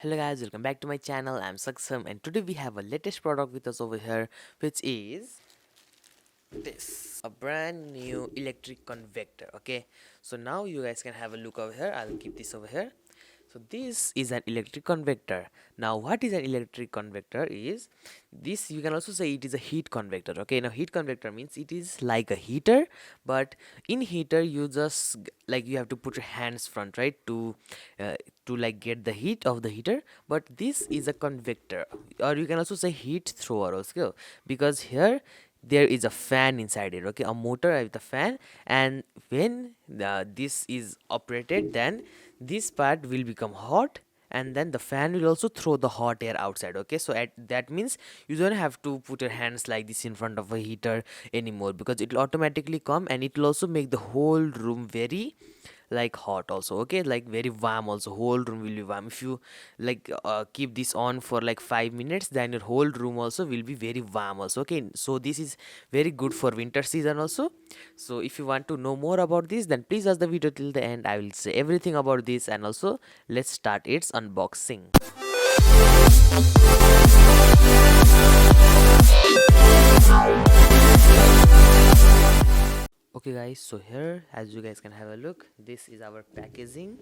Hello guys, welcome back to my channel. I'm Saksham and today we have a latest product with us over here, which is this, a brand new electric convector. Okay, so now you guys can have a look over here. I'll keep this over here. So this is an electric convector. Now what is an electric convector is this, you can also say it is a heat convector. Okay, now heat convector means it is like a heater, but in heater you just like you have to put your hands front, right, uh, to like get the heat of the heater. But this is a convector, or you can also say heat thrower also, because here there is a fan inside it. Okay, a motor with a fan, and when this is operated, then this part will become hot, and then the fan will also throw the hot air outside. Okay, so that means you don't have to put your hands like this in front of a heater anymore, because it will automatically come, and it will also make the whole room very like hot also. Okay, like very warm also, whole room will be warm. If you like keep this on for like 5 minutes, then your whole room also will be very warm also. Okay, so this is very good for winter season also. So if you want to know more about this, then please watch the video till the end. I will say everything about this, and also let's start its unboxing. Okay guys, so here, as you guys can have a look, this is our packaging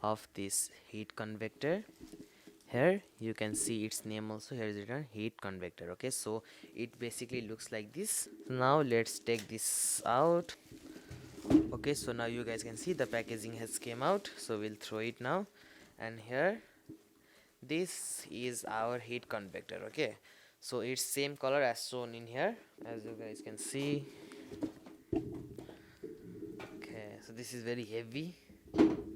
of this heat convector. Here you can see its name also. Here is written heat convector. Okay, so it basically looks like this. Now let's take this out. Okay, so now you guys can see the packaging has came out, so we'll throw it now. And here, this is our heat convector. Okay, so it's same color as shown in here, as you guys can see. Okay, so this is very heavy,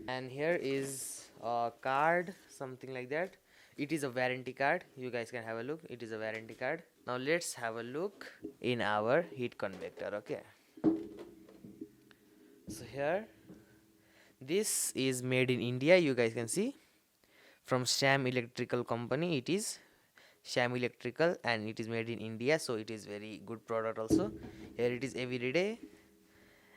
and here is a card, something like that. It is a warranty card. You guys can have a look. It is a warranty card. Now let's have a look in our heat convector. Okay, so here, this is made in India. You guys can see, from Sham Electrical Company. It is Sham Electrical, and it is made in India, so it is very good product also. Here it is everyday,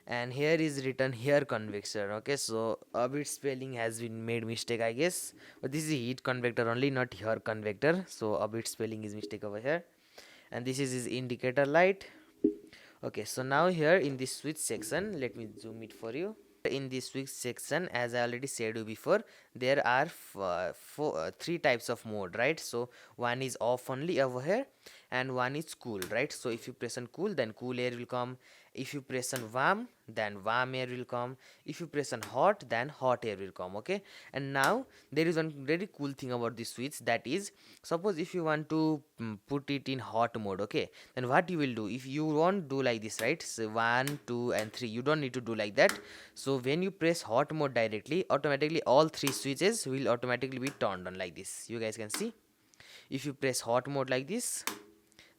and here is written here convector. Okay, so a bit spelling has been made mistake, I guess, but this is heat convector only, not here convector, so a bit spelling is mistake over here. And this is his indicator light. Okay, so now here in this switch section, let me zoom it for you. In this switch section, as I already said you before, there are three types of mode, right? So one is off only over here, and one is cool, right? So if you press on cool, then cool air will come. If you press on warm, then warm air will come. If you press on hot, then hot air will come. Okay, and now there is one very cool thing about this switch, that is, suppose if you want to put it in hot mode, okay, then what you will do, if you won't do like this, right? So 1 2 and 3, you don't need to do like that. So when you press hot mode directly, automatically all three switches will automatically be turned on like this. You guys can see, if you press hot mode like this,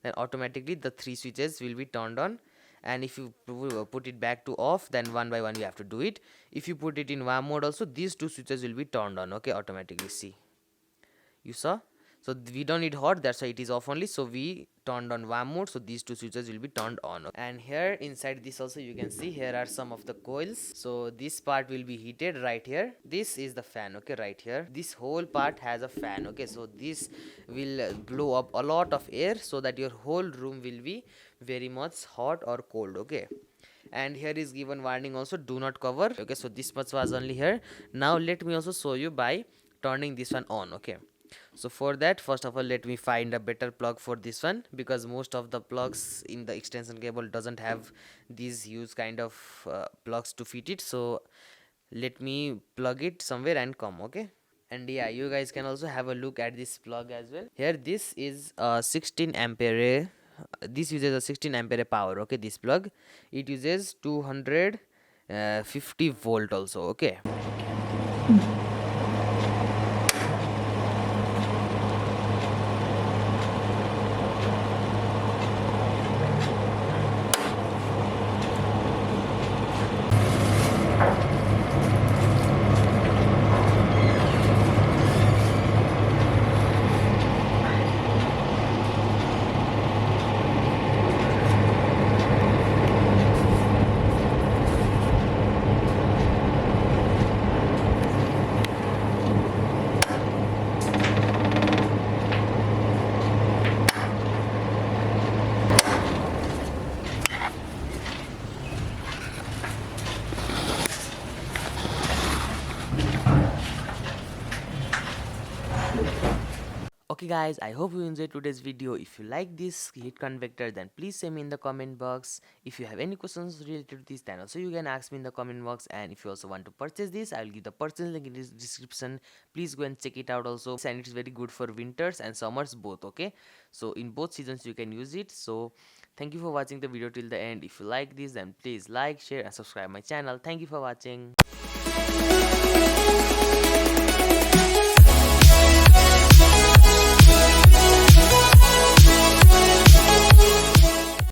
then automatically the three switches will be turned on. And if you put it back to off, then one by one you have to do it. If you put it in warm mode also, these two switches will be turned on. Okay, automatically. See, you saw? So we don't need hot, that's why it is off only. So we turned on warm mode, so these two switches will be turned on. And here inside this also, you can see here are some of the coils. So this part will be heated right here. This is the fan. Okay, right here, this whole part has a fan. Okay, so this will blow up a lot of air, so that your whole room will be very much hot or cold. Okay, and here is given warning also, do not cover. Okay, so this much was only here. Now let me also show you by turning this one on. Okay, so for that, first of all, let me find a better plug for this one, because most of the plugs in the extension cable doesn't have these huge kind of plugs to fit it. So let me plug it somewhere and come. Okay, and yeah, you guys can also have a look at this plug as well. Here, this is a 16 ampere. This uses a 16 ampere power. Okay, this plug, it uses 250 volt also. Okay, Okay guys, I hope you enjoyed today's video. If you like this heat convector, then please say me in the comment box. If you have any questions related to this, then also you can ask me in the comment box. And if you also want to purchase this, I will give the purchase link in this description. Please go and check it out also. And it is very good for winters and summers both. Okay, so in both seasons you can use it. So thank you for watching the video till the end. If you like this, then please like, share and subscribe my channel. Thank you for watching.